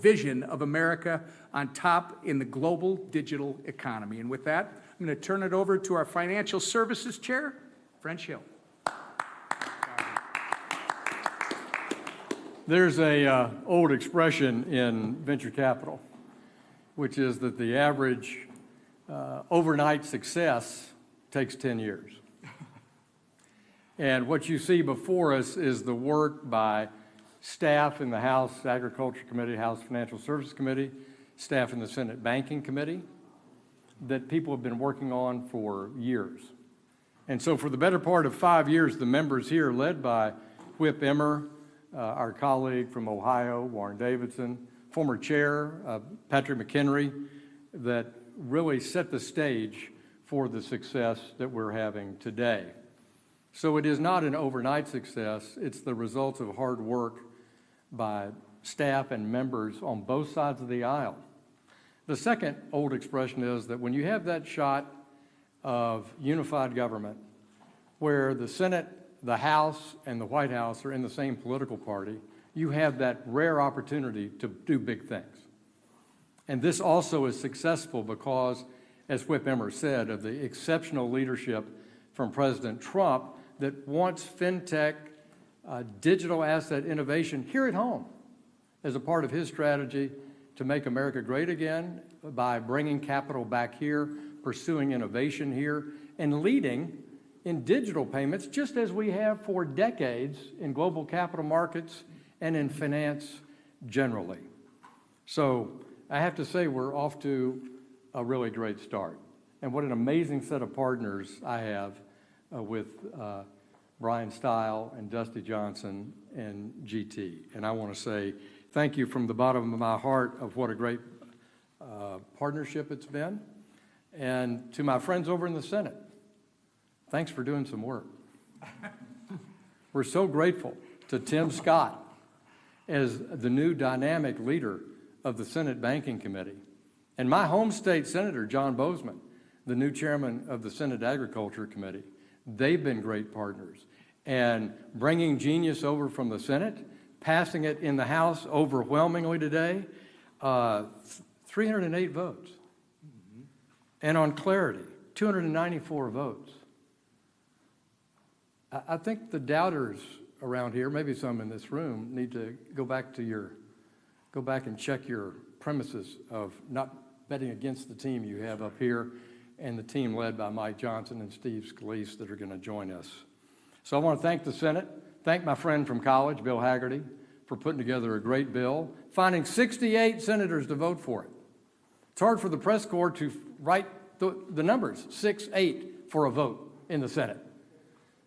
vision of America on top in the global digital economy. And with that, I'm going to turn it over to our Financial Services Chair, French Hill. There's a old expression in venture capital, which is that the average overnight success takes 10 years. And what you see before us is the work by staff in the House Agriculture Committee, House Financial Services Committee, staff in the Senate Banking Committee, that people have been working on for years. And so for the better part of 5 years, the members here, led by Whip Emmer, our colleague from Ohio, Warren Davidson, former chair, Patrick McHenry, that really set the stage for the success that we're having today. So it is not an overnight success. It's the result of hard work by staff and members on both sides of the aisle. The second old expression is that when you have that shot of unified government, where the Senate, the House, and the White House are in the same political party, you have that rare opportunity to do big things. And this also is successful because, as Whip Emmer said, of the exceptional leadership from President Trump that wants fintech, digital asset innovation here at home as a part of his strategy to make America great again by bringing capital back here, pursuing innovation here, and leading in digital payments, just as we have for decades in global capital markets and in finance generally. So I have to say we're off to a really great start. And what an amazing set of partners I have with Brian Stile and Dusty Johnson and GT. And I want to say thank you from the bottom of my heart of what a great partnership it's been. And to my friends over in the Senate, thanks for doing some work. We're so grateful to Tim Scott as the new dynamic leader of the Senate Banking Committee, and my home state Senator John Bozeman, the new chairman of the Senate Agriculture Committee. They've been great partners. And bringing genius over from the Senate, passing it in the House overwhelmingly today, 308 votes. And on clarity, 294 votes. I think the doubters around here, maybe some in this room, need to go back and check your premises of not betting against the team you have up here and the team led by Mike Johnson and Steve Scalise that are going to join us. So I want to thank the Senate, thank my friend from college, Bill Hagerty, for putting together a great bill, finding 68 senators to vote for it. It's hard for the press corps to write the numbers, 6-8 for a vote in the Senate.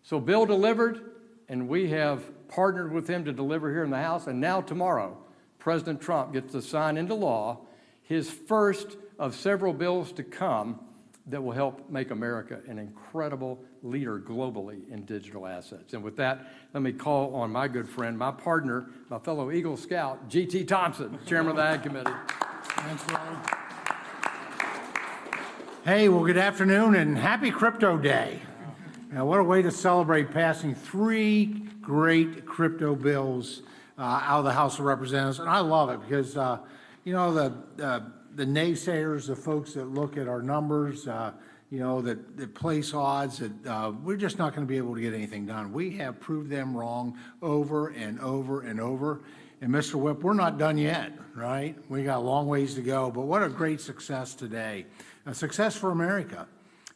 So Bill delivered, and we have partnered with him to deliver here in the House, and now tomorrow, President Trump gets to sign into law his first of several bills to come that will help make America an incredible leader globally in digital assets. And with that, let me call on my good friend, my partner, my fellow Eagle Scout, G.T. Thompson, Chairman of the Ag Committee. Thanks, Larry. Hey, well, good afternoon and happy Crypto Day. Now, what a way to celebrate passing 3 great crypto bills out of the House of Representatives. And I love it because, you know, the naysayers, the folks that look at our numbers, you know, that place odds, that we're just not going to be able to get anything done. We have proved them wrong over and over and over. And Mr. Whip, we're not done yet, right? We got a long ways to go, but what a great success today. A success for America.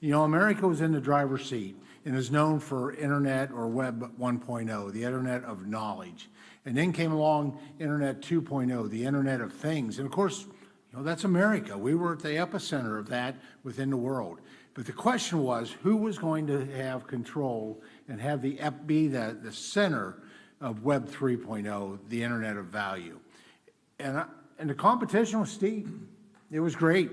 You know, America was in the driver's seat and is known for Internet or Web 1.0, the Internet of knowledge. And then came along Internet 2.0, the Internet of things. And of course, you know, that's America. We were at the epicenter of that within the world. But the question was, who was going to have control and have be the center of Web 3.0, the Internet of value? And the competition was steep. It was great.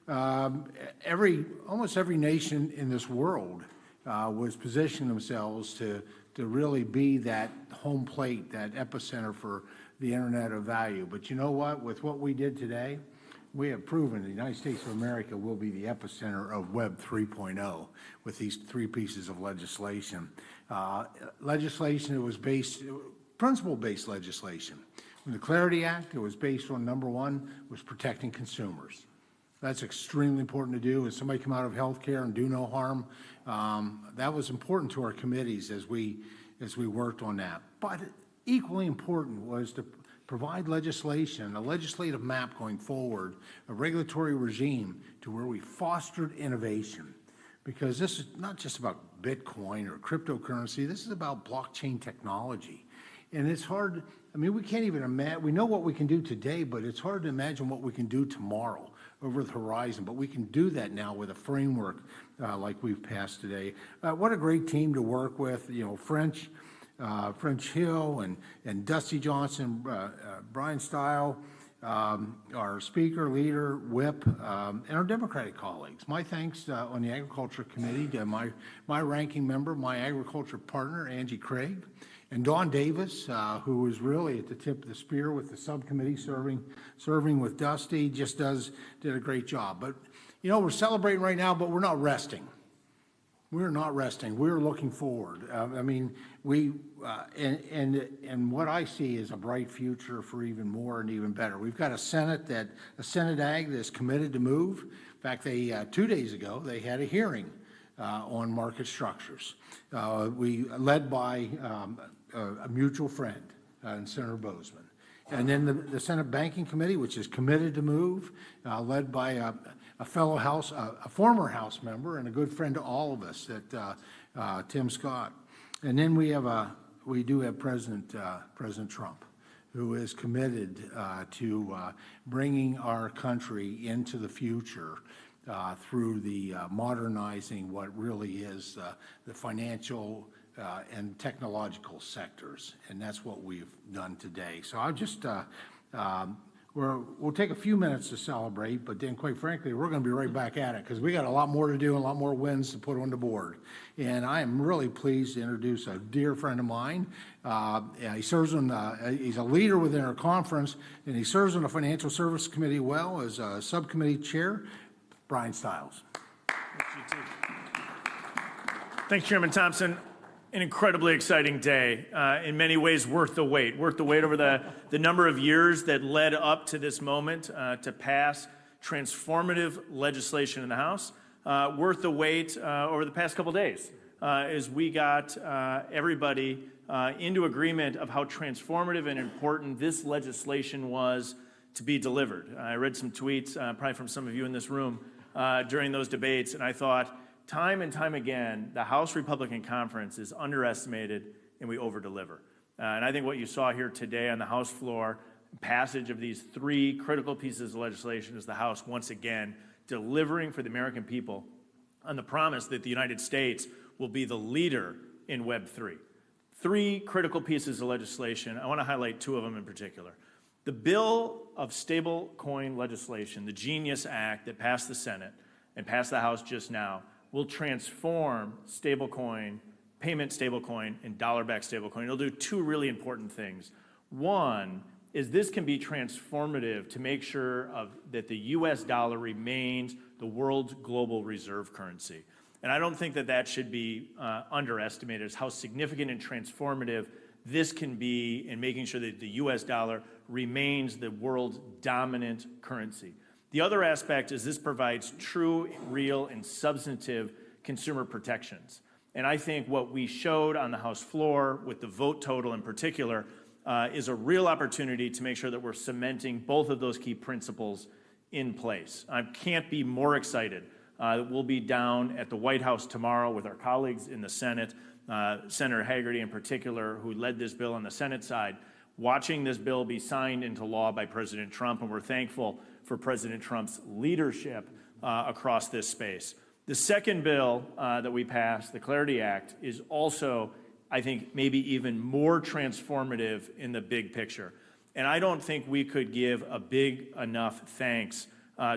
Almost every nation in this world was positioning themselves to really be that home plate, that epicenter for the Internet of value. But you know what? With what we did today, we have proven the United States of America will be the epicenter of Web 3.0 with these 3 pieces of legislation. Legislation that was principle-based legislation. In the Clarity Act, it was based on, number one, was protecting consumers. That's extremely important to do. As somebody come out of healthcare and do no harm, that was important to our committees as we worked on that. But equally important was to provide legislation, a legislative map going forward, a regulatory regime to where we fostered innovation. Because this is not just about Bitcoin or cryptocurrency, this is about blockchain technology. And it's hard, I mean, we can't even imagine, we know what we can do today, but it's hard to imagine what we can do tomorrow over the horizon. But we can do that now with a framework like we've passed today. What a great team to work with, you know, French Hill and Dusty Johnson, Brian Stile, our speaker, leader, whip, and our Democratic colleagues. My thanks on the Agriculture Committee to my ranking member, my agriculture partner, Angie Craig, and Dawn Davis, who was really at the tip of the spear with the subcommittee serving with Dusty, just did a great job. But, you know, we're celebrating right now, but we're not resting. We're not resting. We're looking forward. I mean, and what I see is a bright future for even more and even better. We've got a Senate Ag that's committed to move. In fact, 2 days ago they had a hearing on market structures. We led by a mutual friend, Senator Bozeman. And then the Senate Banking Committee, which is committed to move, led by a fellow a former House member and a good friend to all of us, Tim Scott. And then we do have President Trump, who is committed to bringing our country into the future through the modernizing what really is the financial and technological sectors, and that's what we've done today. So I'll just we'll take a few minutes to celebrate, but then quite frankly, we're going to be right back at it because we got a lot more to do and a lot more wins to put on the board. And I am really pleased to introduce a dear friend of mine. He serves on, he's a leader within our conference, and he serves on the Financial Services Committee well as a subcommittee chair, Brian Stiles. Thanks, Chairman Thompson. An incredibly exciting day, in many ways worth the wait over the number of years that led up to this moment to pass transformative legislation in the House, worth the wait over the past couple days as we got everybody into agreement of how transformative and important this legislation was to be delivered. I read some tweets, probably from some of you in this room, during those debates, and I thought, time and time again, the House Republican Conference is underestimated and we over-deliver. And I think what you saw here today on the House floor, passage of these three critical pieces of legislation, is the House once again delivering for the American people on the promise that the United States will be the leader in Web3. Three critical pieces of legislation. I want to highlight two of them in particular. The bill of stablecoin legislation, the Genius Act that passed the Senate and passed the House just now, will transform stablecoin, payment stablecoin, and dollar-backed stablecoin. It'll do two really important things. One is this can be transformative to make sure that the U.S. dollar remains the world's global reserve currency. And I don't think that should be underestimated, as how significant and transformative this can be in making sure that the U.S. dollar remains the world's dominant currency. The other aspect is this provides true, real, and substantive consumer protections. And I think what we showed on the House floor with the vote total in particular is a real opportunity to make sure that we're cementing both of those key principles in place. I can't be more excited. We'll be down at the White House tomorrow with our colleagues in the Senate, Senator Hagerty in particular, who led this bill on the Senate side, watching this bill be signed into law by President Trump, and we're thankful for President Trump's leadership across this space. The second bill that we passed, the Clarity Act, is also, I think, maybe even more transformative in the big picture. And I don't think we could give a big enough thanks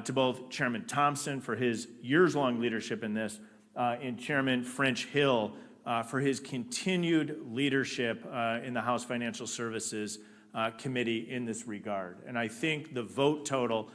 to both Chairman Thompson for his years-long leadership in this, and Chairman French Hill for his continued leadership in the House Financial Services Committee in this regard. And I think the vote total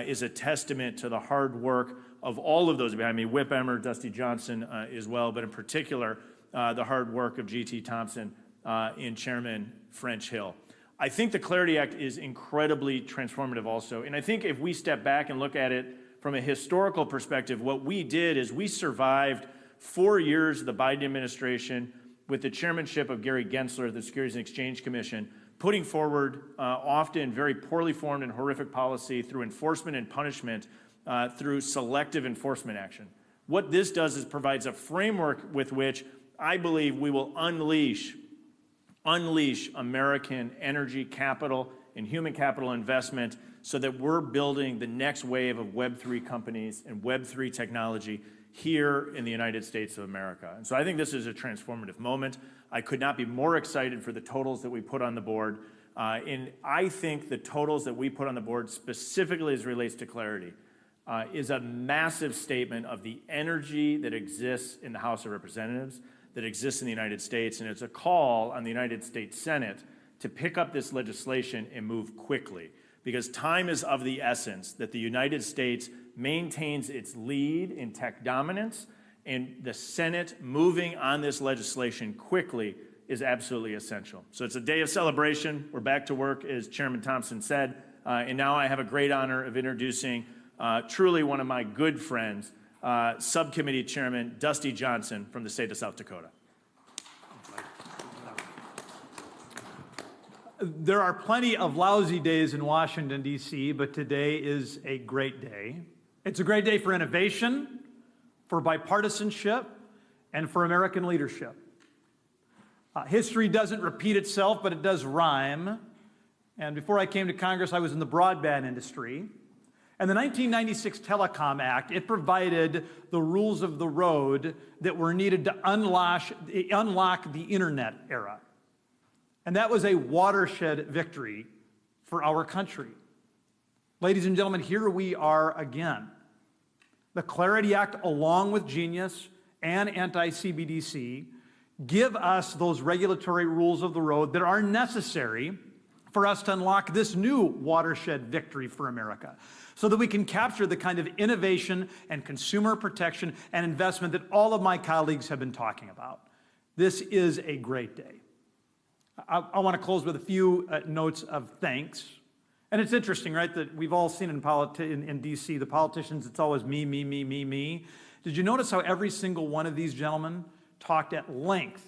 is a testament to the hard work of all of those behind me, Whip Emmer, Dusty Johnson as well, but in particular, the hard work of G.T. Thompson and Chairman French Hill. I think the Clarity Act is incredibly transformative also. And I think if we step back and look at it from a historical perspective, what we did is we survived 4 years of the Biden administration with the chairmanship of Gary Gensler of the Securities and Exchange Commission, putting forward often very poorly formed and horrific policy through enforcement and punishment through selective enforcement action. What this does is provides a framework with which I believe we will unleash American energy capital and human capital investment so that we're building the next wave of Web3 companies and Web3 technology here in the United States of America. And so I think this is a transformative moment. I could not be more excited for the totals that we put on the board. And I think the totals that we put on the board, specifically as it relates to Clarity, is a massive statement of the energy that exists in the House of Representatives, that exists in the United States, and it's a call on the United States Senate to pick up this legislation and move quickly, because time is of the essence that the United States maintains its lead in tech dominance, and the Senate moving on this legislation quickly is absolutely essential. So it's a day of celebration. We're back to work, as Chairman Thompson said, and now I have a great honor of introducing truly one of my good friends, Subcommittee Chairman Dusty Johnson from the state of South Dakota. There are plenty of lousy days in Washington, D.C., but today is a great day. It's a great day for innovation, for bipartisanship, and for American leadership. History doesn't repeat itself, but it does rhyme. And before I came to Congress, I was in the broadband industry. And the 1996 Telecom Act, it provided the rules of the road that were needed to unlock the internet era. And that was a watershed victory for our country. Ladies and gentlemen, here we are again. The Clarity Act, along with Genius and anti-CBDC, give us those regulatory rules of the road that are necessary for us to unlock this new watershed victory for America, so that we can capture the kind of innovation and consumer protection and investment that all of my colleagues have been talking about. This is a great day. I want to close with a few notes of thanks. And it's interesting, right, that we've all seen in D.C., the politicians, it's always me, me, me, me, me. Did you notice how every single one of these gentlemen talked at length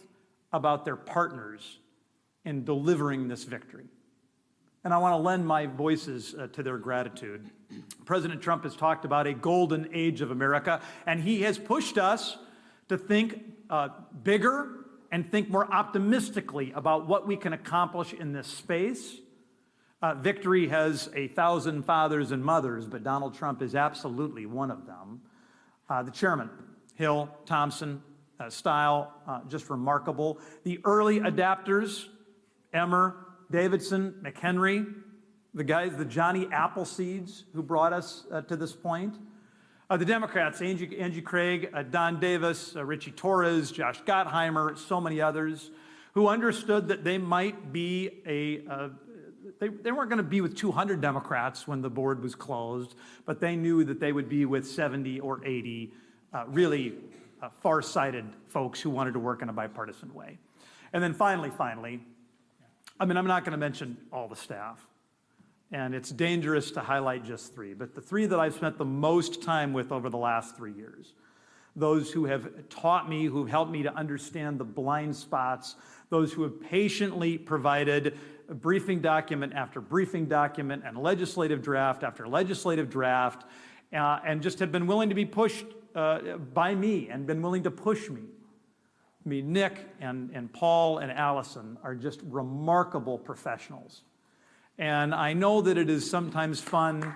about their partners in delivering this victory? And I want to lend my voices to their gratitude. President Trump has talked about a golden age of America, and he has pushed us to think bigger and think more optimistically about what we can accomplish in this space. Victory has 1,000 fathers and mothers, but Donald Trump is absolutely one of them. The chairman, Hill, Thompson, style, just remarkable. The early adapters, Emmer, Davidson, McHenry, the guys, the Johnny Appleseeds who brought us to this point. The Democrats, Angie Craig, Don Davis, Richie Torres, Josh Gottheimer, so many others, who understood that they might be they weren't going to be with 200 Democrats when the board was closed, but they knew that they would be with 70 or 80 really far-sighted folks who wanted to work in a bipartisan way. And then finally, I mean, I'm not going to mention all the staff, and it's dangerous to highlight just three, but the three that I've spent the most time with over the last 3 years, those who have taught me, who've helped me to understand the blind spots, those who have patiently provided briefing document after briefing document and legislative draft after legislative draft, and just have been willing to be pushed by me and been willing to push me. I mean, Nick and Paul and Allison are just remarkable professionals. And I know that it is sometimes fun.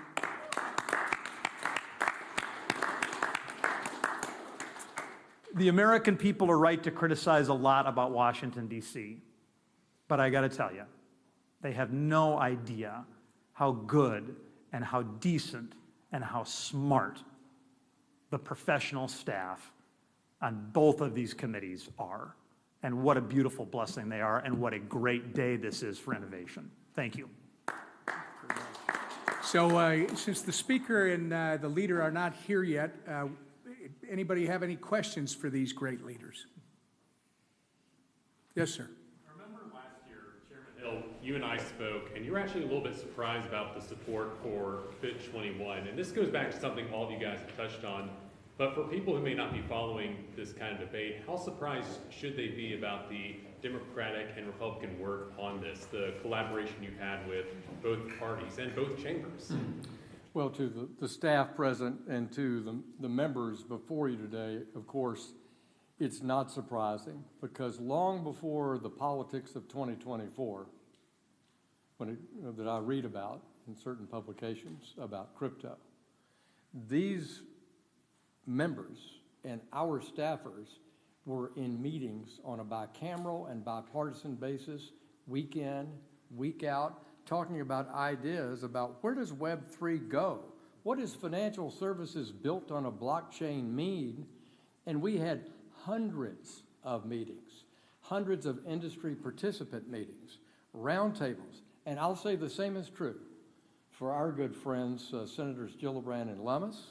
The American people are right to criticize a lot about Washington, D.C., but I got to tell you, they have no idea how good and how decent and how smart the professional staff on both of these committees are, and what a beautiful blessing they are, and what a great day this is for innovation. Thank you. So since the speaker and the leader are not here yet, anybody have any questions for these great leaders? Yes, sir. I remember last year, Chairman Hill, you and I spoke, and you were actually a little bit surprised about the support for FIT 21. And this goes back to something all of you guys have touched on. But for people who may not be following this kind of debate, how surprised should they be about the Democratic and Republican work on this, the collaboration you've had with both parties and both chambers? Well, to the staff present and to the members before you today, of course, it's not surprising, because long before the politics of 2024, that I read about in certain publications about crypto, these members and our staffers were in meetings on a bicameral and bipartisan basis, week in, week out, talking about ideas about where does Web3 go? What does financial services built on a blockchain mean? And we had hundreds of meetings, hundreds of industry participant meetings, roundtables. And I'll say the same is true for our good friends, Senators Gillibrand and Lummis,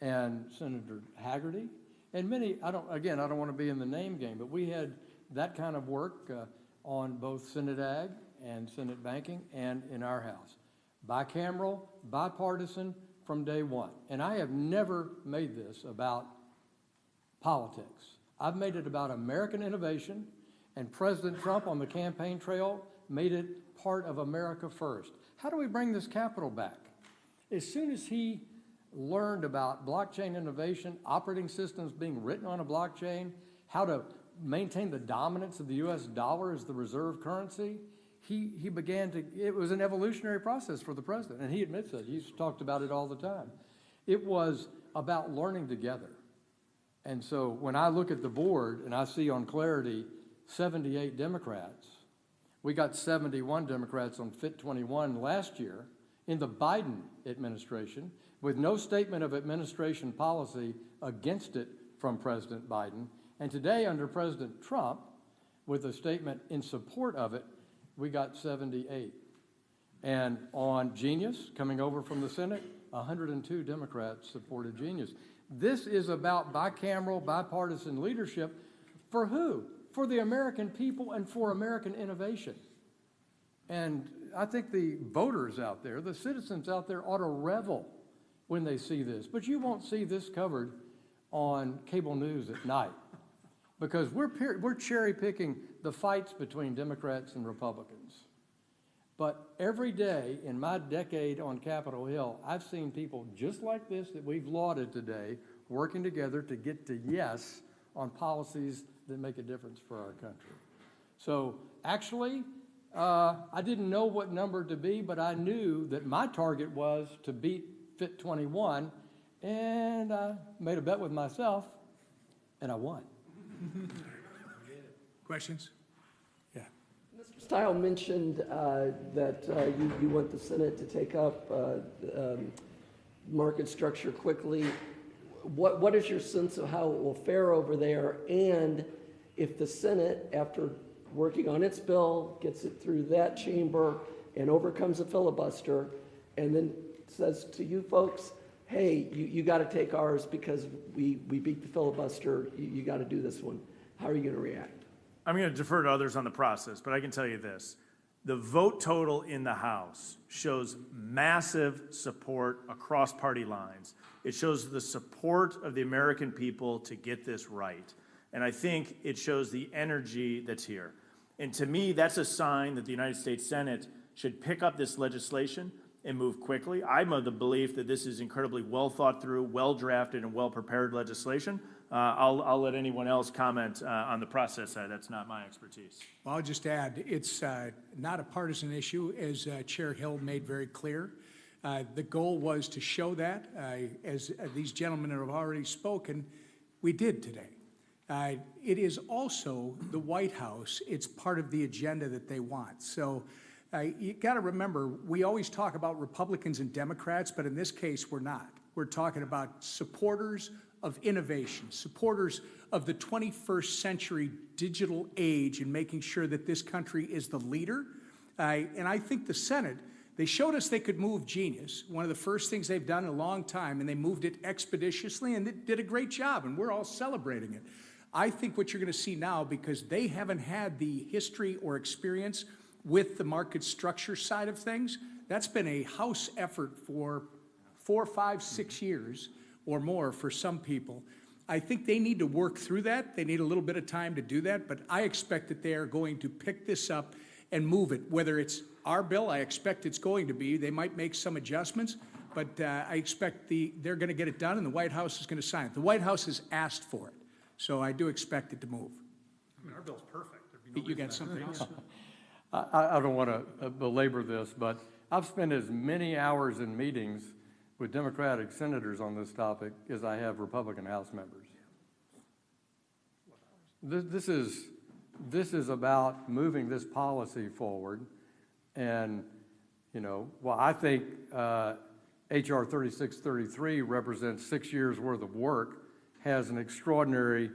and Senator Hagerty, and many, I don't want to be in the name game, but we had that kind of work on both Senate Ag and Senate Banking and in our House. Bicameral, bipartisan from day one. And I have never made this about politics. I've made it about American innovation, and President Trump on the campaign trail made it part of America first. How do we bring this capital back? As soon as he learned about blockchain innovation, operating systems being written on a blockchain, how to maintain the dominance of the US dollar as the reserve currency, he began to, it was an evolutionary process for the president, and he admits it. He's talked about it all the time. It was about learning together. And so when I look at the board and I see on Clarity 78 Democrats, we got 71 Democrats on FIT 21 last year in the Biden administration, with no statement of administration policy against it from President Biden. And today, under President Trump, with a statement in support of it, we got 78. And on Genius, coming over from the Senate, 102 Democrats supported Genius. This is about bicameral, bipartisan leadership for who? For the American people and for American innovation. And I think the voters out there, the citizens out there, ought to revel when they see this. But you won't see this covered on cable news at night, because we're cherry picking the fights between Democrats and Republicans. But every day in my decade on Capitol Hill, I've seen people just like this that we've lauded today working together to get to yes on policies that make a difference for our country. So actually, I didn't know what number to be, but I knew that my target was to beat FIT 21, and I made a bet with myself, and I won. Questions? Yeah. Mr. Stile mentioned that you want the Senate to take up market structure quickly. What is your sense of how it will fare over there? And if the Senate, after working on its bill, gets it through that chamber and overcomes a filibuster, and then says to you folks, hey, you got to take ours because we beat the filibuster, you got to do this one. How are you going to react? I'm going to defer to others on the process, but I can tell you this. The vote total in the House shows massive support across party lines. It shows the support of the American people to get this right. And I think it shows the energy that's here. And to me, that's a sign that the United States Senate should pick up this legislation and move quickly. I'm of the belief that this is incredibly well thought through, well drafted, and well prepared legislation. I'll let anyone else comment on the process side. That's not my expertise. Well, I'll just add, it's not a partisan issue, as Chair Hill made very clear. The goal was to show that, as these gentlemen have already spoken, we did today. It is also the White House. It's part of the agenda that they want. So you got to remember, we always talk about Republicans and Democrats, but in this case, we're not. We're talking about supporters of innovation, supporters of the 21st century digital age, and making sure that this country is the leader. And I think the Senate, they showed us they could move Genius, one of the first things they've done in a long time, and they moved it expeditiously, and it did a great job, and we're all celebrating it. I think what you're going to see now, because they haven't had the history or experience with the market structure side of things. That's been a House effort for 4, 5, 6 years or more for some people. I think they need to work through that. They need a little bit of time to do that, but I expect that they are going to pick this up and move it. Whether it's our bill, I expect it's going to be. They might make some adjustments, but I expect they're going to get it done, and the White House is going to sign it. The White House has asked for it, so I do expect it to move. I mean, our bill's perfect. There'd be no You reason got to something have else? I don't want to belabor this, but I've spent as many hours in meetings with Democratic senators on this topic as I have Republican House members. This is about moving this policy forward, and while I think HR 3633 represents 6 years worth of work, has an extraordinary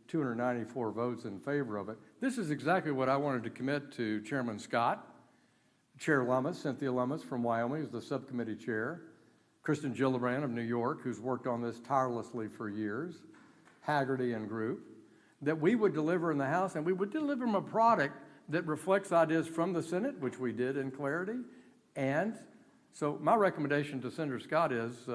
294 votes in favor of it. This is exactly what I wanted to commit to Chairman Scott, Chair Lummis, Cynthia Lummis from Wyoming is the subcommittee chair, Kristen Gillibrand of New York, who's worked on this tirelessly for years, Haggerty and group, that we would deliver in the House, and we would deliver them a product that reflects ideas from the Senate, which we did in clarity. And so my recommendation to Senator Scott is,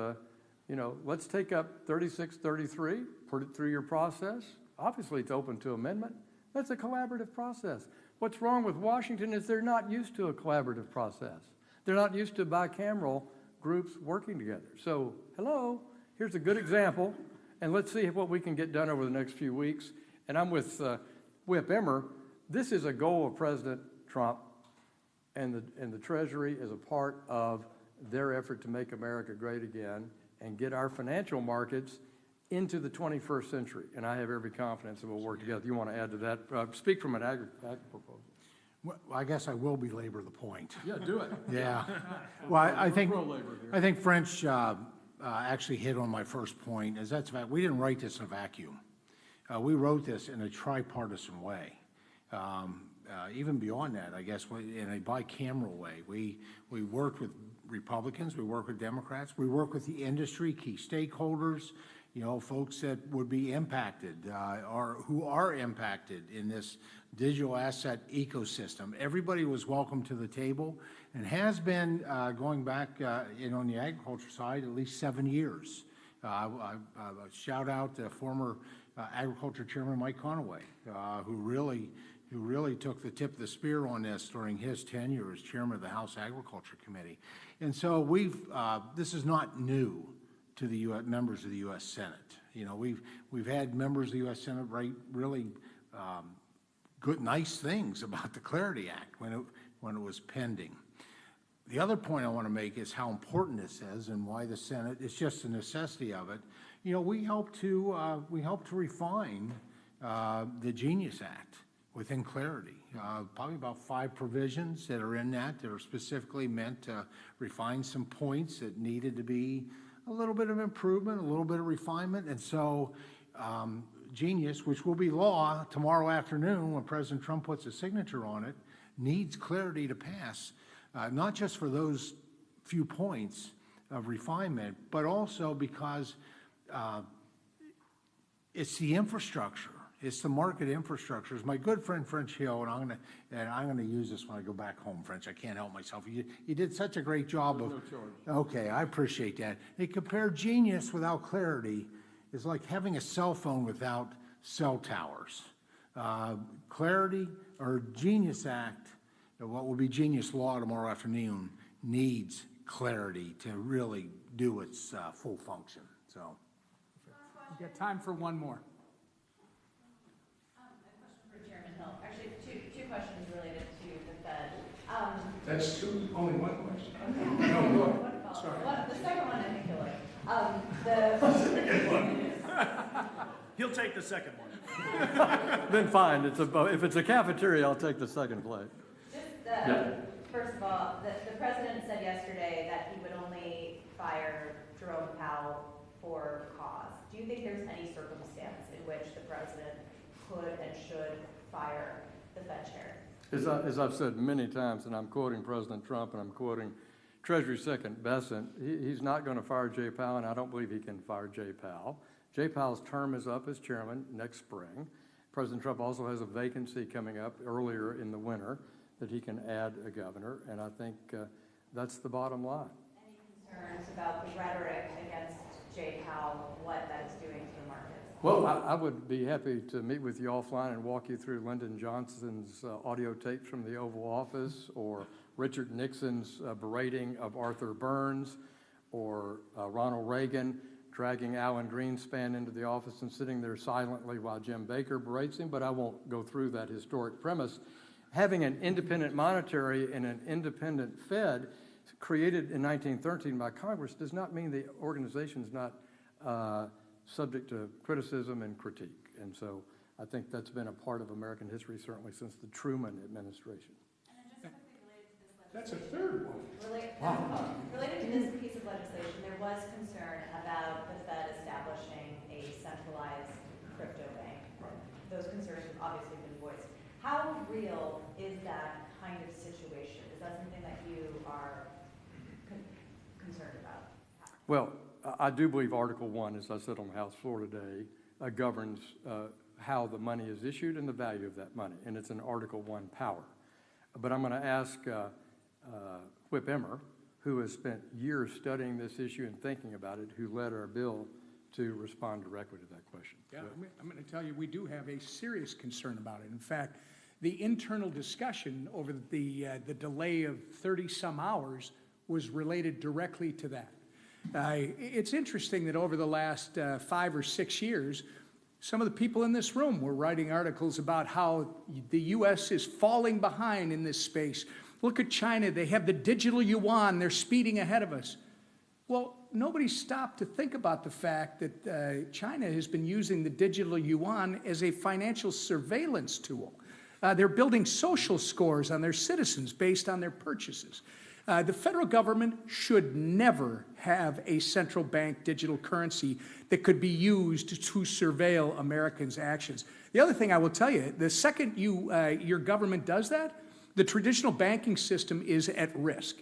let's take up 3633, put it through your process. Obviously, it's open to amendment. That's a collaborative process. What's wrong with Washington is they're not used to a collaborative process. They're not used to bicameral groups working together. So, hello, here's a good example, and let's see what we can get done over the next few weeks. And I'm with Whip Emmer. This is a goal of President Trump, and the Treasury is a part of their effort to make America great again and get our financial markets into the 21st century. And I have every confidence that we'll work together. You want to add to that? Speak from an ag proposal. Well, I guess I will belabor the point. Yeah, do it. Yeah. Well, I think French actually hit on my first point, is that's fact. We didn't write this in a vacuum. We wrote this in a tripartisan way. Even beyond that, I guess, in a bicameral way. We worked with Republicans, we worked with Democrats, we worked with the industry, key stakeholders, folks that would be impacted or who are impacted in this digital asset ecosystem. Everybody was welcome to the table and has been going back on the agriculture side at least 7 years. I shout out to former Agriculture Chairman Mike Conaway, who really took the tip of the spear on this during his tenure as chairman of the House Agriculture Committee. And so this is not new to the members of the U.S. Senate. We've had members of the U.S. Senate write really good, nice things about the Clarity Act when it was pending. The other point I want to make is how important this is and why the Senate, it's just a necessity of it. We help to refine the Genius Act within Clarity. Probably about 5 provisions that are in that are specifically meant to refine some points that needed to be a little bit of improvement, a little bit of refinement. And so Genius, which will be law tomorrow afternoon when President Trump puts a signature on it, needs Clarity to pass, not just for those few points of refinement, but also because it's the infrastructure. It's the market infrastructure. As my good friend French Hill, and I'm gonna use this when I go back home, French. I can't help myself. You did such a great job of. No charge. Okay, I appreciate that. They compare Genius without Clarity is like having a cell phone without cell towers. Clarity or Genius Act, what will be Genius Law tomorrow afternoon, needs Clarity to really do its full function. So, We've got time for one more. Chairman Hill. Actually, two questions related to the Fed. That's only one question. Okay. No, go ahead. One follow-up. Sorry. The second one I think you'll like. He'll take the second one. Then fine, if it's a cafeteria, I'll take the second plate. First of all, the president said yesterday that he would only fire Jerome Powell for cause. Do you think there's any circumstance in which the president could and should fire the Fed chair? As I've said many times, and I'm quoting President Trump and I'm quoting Treasury Secretary Bessent, he's not going to fire Jay Powell, and I don't believe he can fire Jay Powell. Jay Powell's term is up as chairman next spring. President Trump also has a vacancy coming up earlier in the winter that he can add a governor, and I think that's the bottom line. Any concerns about the rhetoric against Jay Powell, what that is doing to the markets? Well, I would be happy to meet with you offline and walk you through Lyndon Johnson's audio tapes from the Oval Office, or Richard Nixon's berating of Arthur Burns, or Ronald Reagan dragging Alan Greenspan into the office and sitting there silently while Jim Baker berates him, but I won't go through that historic premise. Having an independent monetary and an independent Fed created in 1913 by Congress does not mean the organization is not subject to criticism and critique. And so I think that's been a part of American history, certainly since the Truman administration. That's a third one. Related to this piece of legislation, there was concern about the Fed establishing a centralized crypto bank. Those concerns have obviously been voiced. How real is that kind of situation? Is that something that you are concerned about? Well, I do believe Article 1, as I said on the House floor today, governs how the money is issued and the value of that money, and it's an Article 1 power. But I'm going to ask Whip Emmer, who has spent years studying this issue and thinking about it, who led our bill, to respond directly to that question. Yeah, I'm going to tell you, we do have a serious concern about it. In fact, the internal discussion over the delay of 30-some hours was related directly to that. It's interesting that over the last 5 or 6 years, some of the people in this room were writing articles about how the U.S. is falling behind in this space. Look at China. They have the digital yuan. They're speeding ahead of us. Well, nobody stopped to think about the fact that China has been using the digital yuan as a financial surveillance tool. They're building social scores on their citizens based on their purchases. The federal government should never have a central bank digital currency that could be used to surveil Americans' actions. The other thing I will tell you, the second your government does that, the traditional banking system is at risk,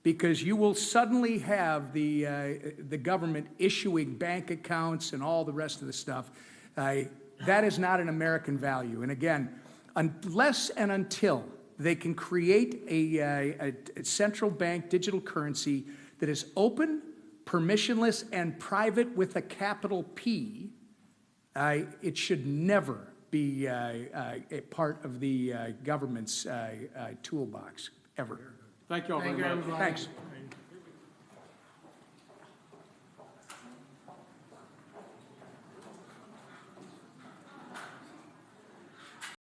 because you will suddenly have the government issuing bank accounts and all the rest of the stuff. That is not an American value. And again, unless and until they can create a central bank digital currency that is open, permissionless, and private with a capital P, it should never be a part of the government's toolbox, ever. Thank you all very much. Thanks.